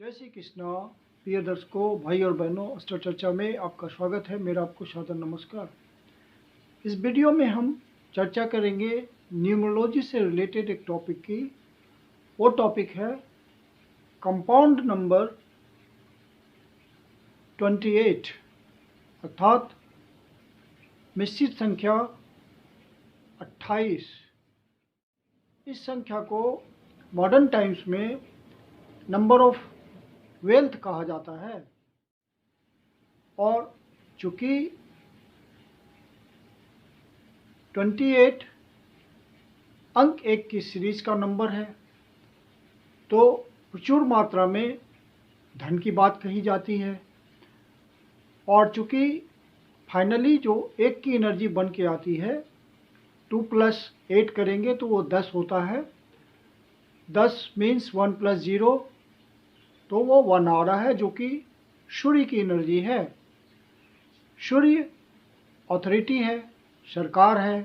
जय श्री कृष्णा। प्रिय दर्शकों, भाई और बहनों, अस्त्र चर्चा में आपका स्वागत है। मेरा आपको सादर नमस्कार। इस वीडियो में हम चर्चा करेंगे न्यूमरोलॉजी से रिलेटेड एक टॉपिक की। वो टॉपिक है कंपाउंड नंबर 28, अर्थात मिश्रित संख्या 28। इस संख्या को मॉडर्न टाइम्स में नंबर ऑफ वेल्थ कहा जाता है और चूँकि 28 अंक एक की सीरीज का नंबर है तो प्रचुर मात्रा में धन की बात कही जाती है। और चूँकि फाइनली जो एक की एनर्जी बन के आती है 2 + 8 करेंगे तो वो 10 होता है। 10 मीन्स 1 + 0, तो वो 1 आ रहा है, जो कि सूर्य की एनर्जी है। सूर्य अथॉरिटी है, सरकार है,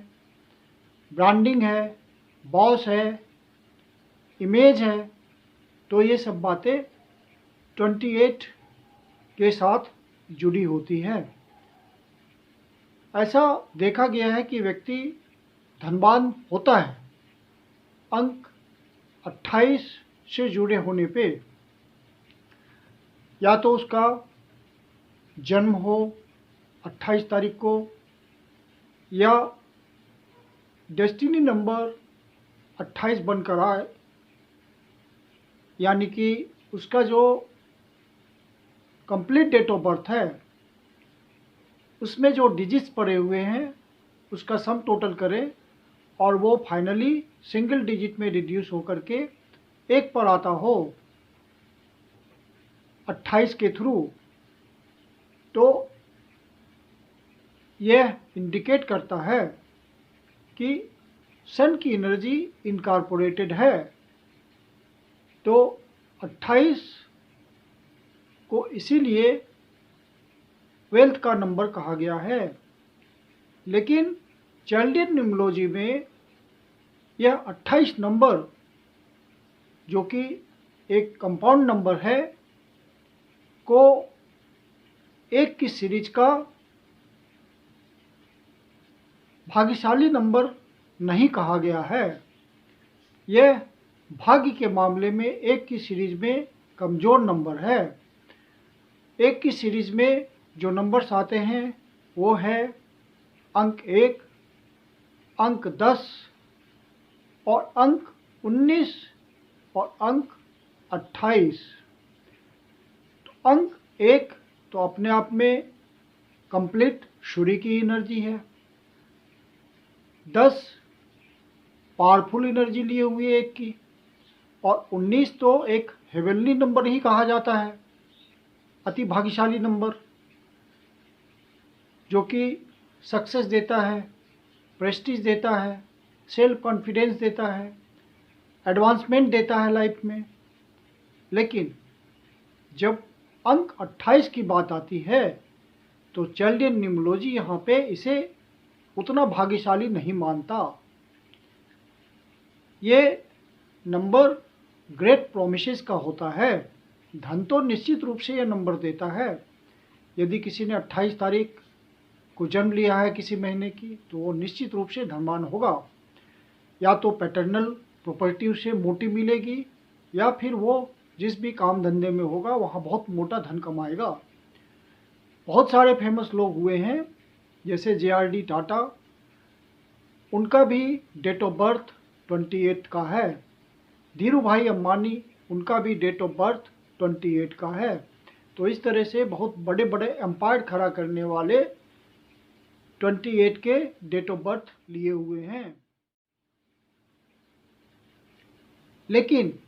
ब्रांडिंग है, बॉस है, इमेज है। तो ये सब बातें 28 के साथ जुड़ी होती हैं। ऐसा देखा गया है कि व्यक्ति धनवान होता है अंक 28 से जुड़े होने पे। या तो उसका जन्म हो 28 तारीख को, या डेस्टिनी नंबर 28 बनकर आए, यानी कि उसका जो कंप्लीट डेट ऑफ बर्थ है उसमें जो डिजिट्स पड़े हुए हैं उसका सम टोटल करें और वो फाइनली सिंगल डिजिट में रिड्यूस होकर के एक पर आता हो 28 के थ्रू, तो यह इंडिकेट करता है कि सन की एनर्जी इनकॉर्पोरेटेड है। तो 28 को इसीलिए वेल्थ का नंबर कहा गया है। लेकिन चाइल्डियन न्यूमरोलॉजी में यह 28 नंबर, जो कि एक कंपाउंड नंबर है, को एक की सीरीज का भाग्यशाली नंबर नहीं कहा गया है। यह भाग्य के मामले में एक की सीरीज में कमज़ोर नंबर है। एक की सीरीज में जो नंबर्स आते हैं वो है अंक 1, अंक 10 और अंक 19 और अंक 28। तो अंक 1 तो अपने आप में कंप्लीट सूर्य की एनर्जी है। 10 पावरफुल एनर्जी लिए हुए एक की, और 19 तो एक हेवनली नंबर ही कहा जाता है, अति भाग्यशाली नंबर, जो कि सक्सेस देता है, प्रेस्टीज देता है, सेल्फ कॉन्फिडेंस देता है, एडवांसमेंट देता है लाइफ में। लेकिन जब अंक 28 की बात आती है तो चाइल्डियन न्यूमरोलॉजी यहाँ पे इसे उतना भाग्यशाली नहीं मानता। ये नंबर ग्रेट प्रोमिसेस का होता है। धन तो निश्चित रूप से यह नंबर देता है। यदि किसी ने 28 तारीख को जन्म लिया है किसी महीने की, तो वो निश्चित रूप से धनवान होगा। या तो पैटर्नल प्रॉपर्टी उसे मोटी मिलेगी, या फिर वो जिस भी काम धंधे में होगा वहाँ बहुत मोटा धन कमाएगा। बहुत सारे फेमस लोग हुए हैं, जैसे JRD टाटा, उनका भी डेट ऑफ बर्थ 28 का है। धीरू भाई अंबानी, उनका भी डेट ऑफ बर्थ 28 का है। तो इस तरह से बहुत बड़े बड़े एम्पायर खड़ा करने वाले 28 के डेट ऑफ बर्थ लिए हुए हैं। लेकिन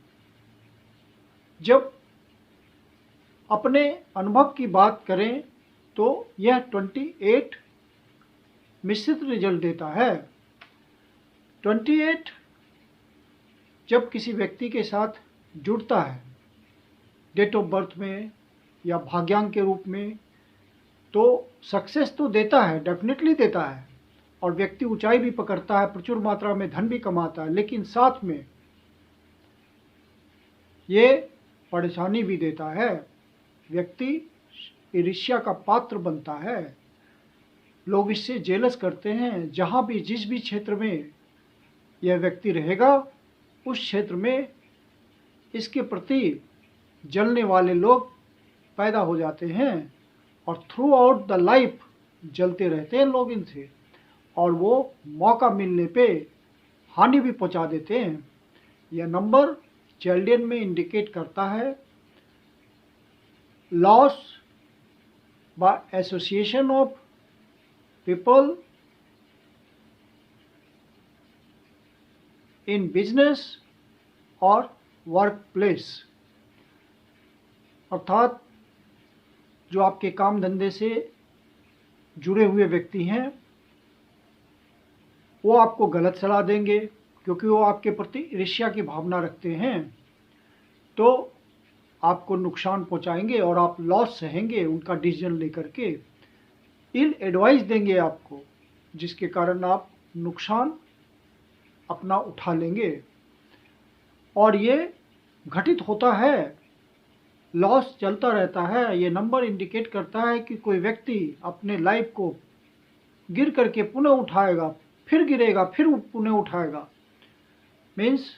जब अपने अनुभव की बात करें तो यह 28 मिश्रित रिजल्ट देता है। 28 जब किसी व्यक्ति के साथ जुड़ता है डेट ऑफ बर्थ में या भाग्यांक के रूप में, तो सक्सेस तो देता है, डेफिनेटली देता है, और व्यक्ति ऊंचाई भी पकड़ता है, प्रचुर मात्रा में धन भी कमाता है। लेकिन साथ में ये परेशानी भी देता है। व्यक्ति ईर्ष्या का पात्र बनता है। लोग इससे जेलस करते हैं। जहाँ भी जिस भी क्षेत्र में यह व्यक्ति रहेगा उस क्षेत्र में इसके प्रति जलने वाले लोग पैदा हो जाते हैं और थ्रू आउट द लाइफ जलते रहते हैं लोग इनसे, और वो मौका मिलने पे हानि भी पहुंचा देते हैं। यह नंबर चाइल्डियन में इंडिकेट करता है loss by association of people in business और वर्क प्लेस, अर्थात जो आपके काम धंधे से जुड़े हुए व्यक्ति हैं वो आपको गलत सलाह देंगे क्योंकि वो आपके प्रति ईर्ष्या की भावना रखते हैं, तो आपको नुकसान पहुंचाएंगे और आप लॉस सहेंगे उनका डिसीजन लेकर के। इल एडवाइस देंगे आपको, जिसके कारण आप नुकसान अपना उठा लेंगे। और ये घटित होता है, लॉस चलता रहता है। ये नंबर इंडिकेट करता है कि कोई व्यक्ति अपने लाइफ को गिर करके पुनः उठाएगा, फिर गिरेगा, फिर पुनः उठाएगा। मीन्स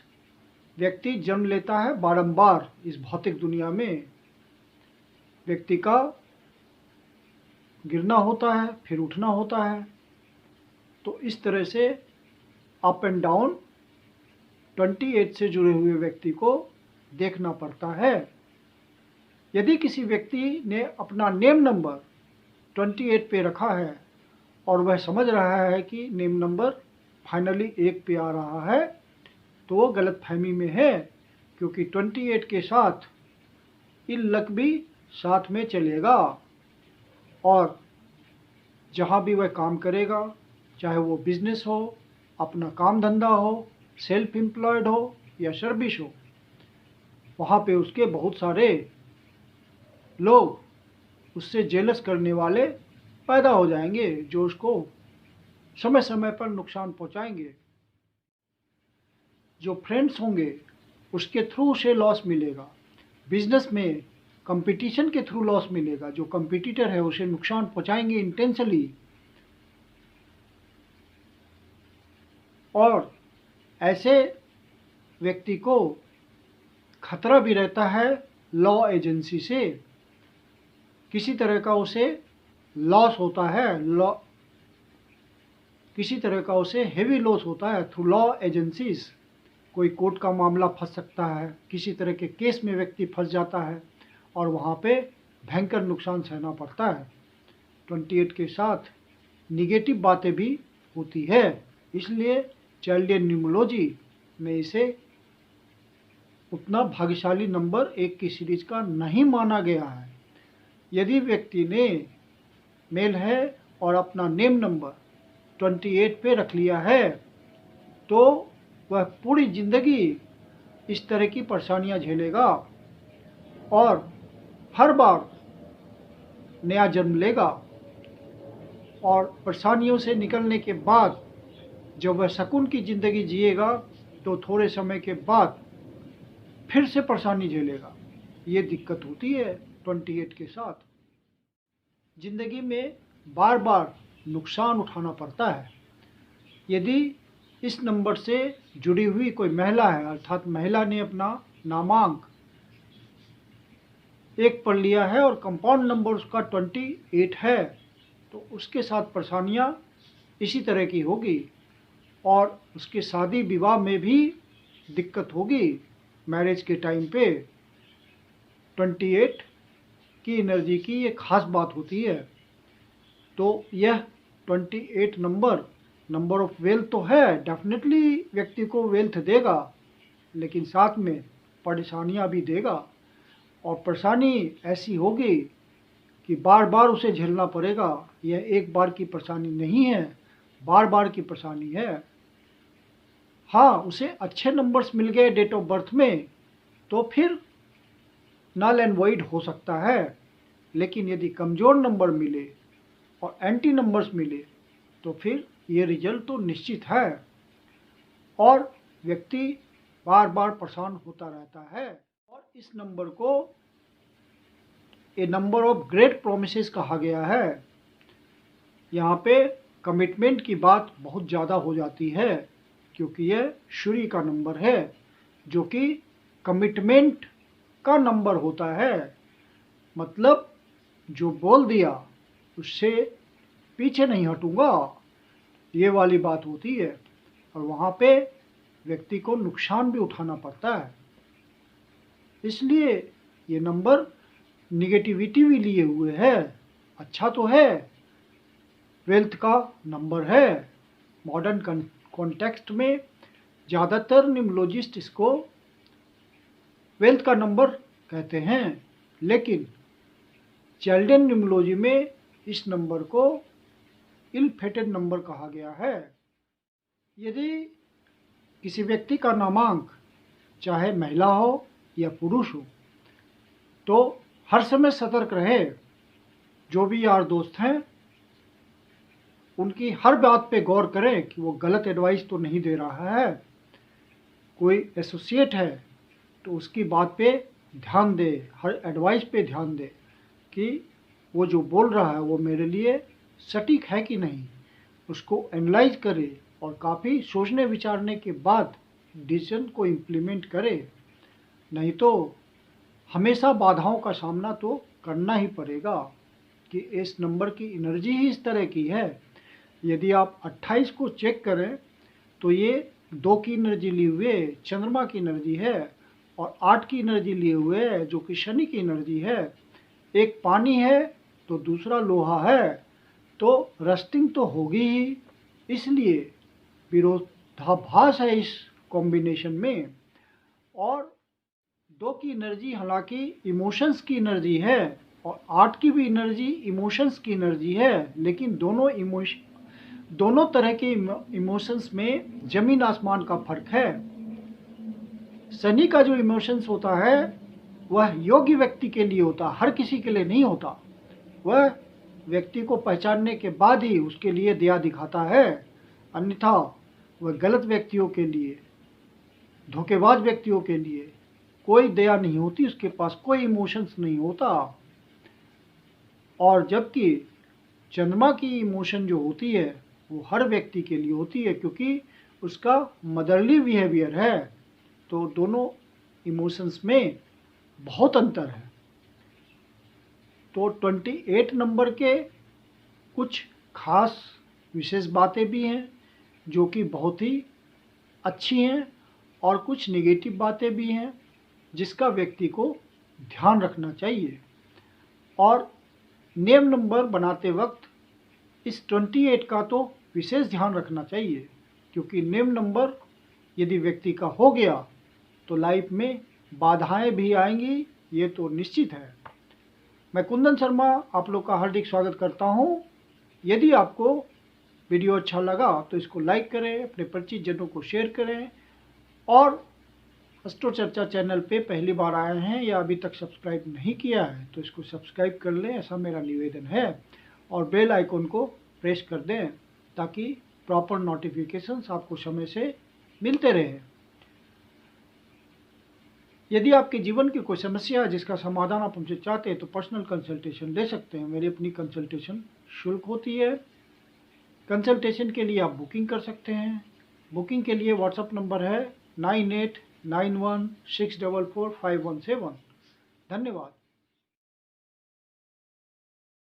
व्यक्ति जन्म लेता है बारंबार इस भौतिक दुनिया में। व्यक्ति का गिरना होता है, फिर उठना होता है। तो इस तरह से अप एंड डाउन 28 से जुड़े हुए व्यक्ति को देखना पड़ता है। यदि किसी व्यक्ति ने अपना नेम नंबर 28 पे रखा है और वह समझ रहा है कि नेम नंबर फाइनली 1 पे आ रहा है, तो वो गलतफहमी में है, क्योंकि 28 के साथ इल लक भी साथ में चलेगा। और जहाँ भी वह काम करेगा, चाहे वो बिजनेस हो, अपना काम धंधा हो, सेल्फ एम्प्लॉयड हो या सर्विस हो, वहाँ पे उसके बहुत सारे लोग उससे जेलस करने वाले पैदा हो जाएंगे जो उसको समय समय पर नुकसान पहुंचाएंगे। जो फ्रेंड्स होंगे उसके थ्रू उसे लॉस मिलेगा। बिजनेस में कंपटीशन के थ्रू लॉस मिलेगा। जो कंपटीटर है उसे नुकसान पहुंचाएंगे इंटेंशनली। और ऐसे व्यक्ति को खतरा भी रहता है लॉ एजेंसी से। किसी तरह का उसे लॉस होता है, किसी तरह का उसे हेवी लॉस होता है थ्रू लॉ एजेंसीज। कोई कोर्ट का मामला फंस सकता है, किसी तरह के केस में व्यक्ति फंस जाता है और वहाँ पे भयंकर नुकसान सहना पड़ता है। 28 के साथ निगेटिव बातें भी होती है, इसलिए चाइल्डियन न्यूमरोलॉजी में इसे उतना भाग्यशाली नंबर 1 की सीरीज का नहीं माना गया है। यदि व्यक्ति ने मेल है और अपना नेम नंबर 28 पे रख लिया है तो वह पूरी ज़िंदगी इस तरह की परेशानियां झेलेगा और हर बार नया जन्म लेगा। और परेशानियों से निकलने के बाद जब वह सुकून की ज़िंदगी जिएगा तो थोड़े समय के बाद फिर से परेशानी झेलेगा। ये दिक्कत होती है 28 के साथ। ज़िंदगी में बार बार नुकसान उठाना पड़ता है। यदि इस नंबर से जुड़ी हुई कोई महिला है, अर्थात महिला ने अपना नामांक 1 पढ़ लिया है और कंपाउंड नंबर उसका 28 है, तो उसके साथ परेशानियां इसी तरह की होगी और उसके शादी विवाह में भी दिक्कत होगी। मैरिज के टाइम पे 28 की एनर्जी की ये खास बात होती है। तो यह 28 नंबर ऑफ वेल्थ तो है, डेफिनेटली व्यक्ति को वेल्थ देगा, लेकिन साथ में परेशानियां भी देगा। और परेशानी ऐसी होगी कि बार बार उसे झेलना पड़ेगा। यह एक बार की परेशानी नहीं है, बार बार की परेशानी है। हाँ, उसे अच्छे नंबर्स मिल गए डेट ऑफ बर्थ में तो फिर नल एंड वॉइड हो सकता है, लेकिन यदि कमज़ोर नंबर मिले और एंटी नंबर्स मिले तो फिर ये रिजल्ट तो निश्चित है और व्यक्ति बार बार परेशान होता रहता है। और इस नंबर को ए नंबर ऑफ ग्रेट प्रोमिसेस कहा गया है। यहाँ पे कमिटमेंट की बात बहुत ज़्यादा हो जाती है क्योंकि यह सूर्य का नंबर है जो कि कमिटमेंट का नंबर होता है। मतलब जो बोल दिया उससे पीछे नहीं हटूंगा, ये वाली बात होती है। और वहाँ पे व्यक्ति को नुकसान भी उठाना पड़ता है। इसलिए ये नंबर निगेटिविटी भी लिए हुए है। अच्छा तो है, वेल्थ का नंबर है। मॉडर्न कॉन्टेक्स्ट में ज़्यादातर न्यूमरोलॉजिस्ट इसको वेल्थ का नंबर कहते हैं, लेकिन चाइल्डियन न्यूमरोलॉजी में इस नंबर को इल फेटेड नंबर कहा गया है। यदि किसी व्यक्ति का नामांक चाहे महिला हो या पुरुष हो तो हर समय सतर्क रहे। जो भी यार दोस्त हैं उनकी हर बात पे गौर करें कि वो गलत एडवाइस तो नहीं दे रहा है। कोई एसोसिएट है तो उसकी बात पे ध्यान दे, हर एडवाइस पे ध्यान दे कि वो जो बोल रहा है वो मेरे लिए सटीक है कि नहीं। उसको एनालाइज करे और काफ़ी सोचने विचारने के बाद डिसीजन को इम्प्लीमेंट करे, नहीं तो हमेशा बाधाओं का सामना तो करना ही पड़ेगा कि इस नंबर की एनर्जी ही इस तरह की है। यदि आप 28 को चेक करें तो ये 2 की एनर्जी लिए हुए चंद्रमा की एनर्जी है और 8 की एनर्जी लिए हुए जो कि शनि की एनर्जी है। एक पानी है तो दूसरा लोहा है, तो रस्टिंग तो होगी ही। इसलिए विरोधाभास है इस कॉम्बिनेशन में। और 2 की एनर्जी हालांकि इमोशंस की एनर्जी है और 8 की भी एनर्जी इमोशंस की एनर्जी है, लेकिन दोनों तरह के इमोशंस में ज़मीन आसमान का फर्क है। शनि का जो इमोशंस होता है वह योग्य व्यक्ति के लिए होता, हर किसी के लिए नहीं होता। वह व्यक्ति को पहचानने के बाद ही उसके लिए दया दिखाता है, अन्यथा वह गलत व्यक्तियों के लिए, धोखेबाज व्यक्तियों के लिए कोई दया नहीं होती, उसके पास कोई इमोशंस नहीं होता। और जबकि चंद्रमा की इमोशन जो होती है वो हर व्यक्ति के लिए होती है क्योंकि उसका मदरली बिहेवियर है। तो दोनों इमोशंस में बहुत अंतर है। तो 28 नंबर के कुछ खास विशेष बातें भी हैं जो कि बहुत ही अच्छी हैं और कुछ नेगेटिव बातें भी हैं जिसका व्यक्ति को ध्यान रखना चाहिए। और नेम नंबर बनाते वक्त इस 28 का तो विशेष ध्यान रखना चाहिए क्योंकि नेम नंबर यदि व्यक्ति का हो गया तो लाइफ में बाधाएं भी आएंगी, ये तो निश्चित है। मैं कुंदन शर्मा आप लोग का हार्दिक स्वागत करता हूँ। यदि आपको वीडियो अच्छा लगा तो इसको लाइक करें, अपने परिचित जनों को शेयर करें और एस्ट्रो चर्चा चैनल पे पहली बार आए हैं या अभी तक सब्सक्राइब नहीं किया है तो इसको सब्सक्राइब कर लें, ऐसा मेरा निवेदन है। और बेल आइकन को प्रेस कर दें ताकि प्रॉपर नोटिफिकेशंस आपको समय से मिलते रहे। यदि आपके जीवन की कोई समस्या है जिसका समाधान आप हमसे चाहते हैं तो पर्सनल कंसल्टेशन ले सकते हैं। मेरी अपनी कंसल्टेशन शुल्क होती है। कंसल्टेशन के लिए आप बुकिंग कर सकते हैं। बुकिंग के लिए व्हाट्सएप नंबर है 9891644517। धन्यवाद।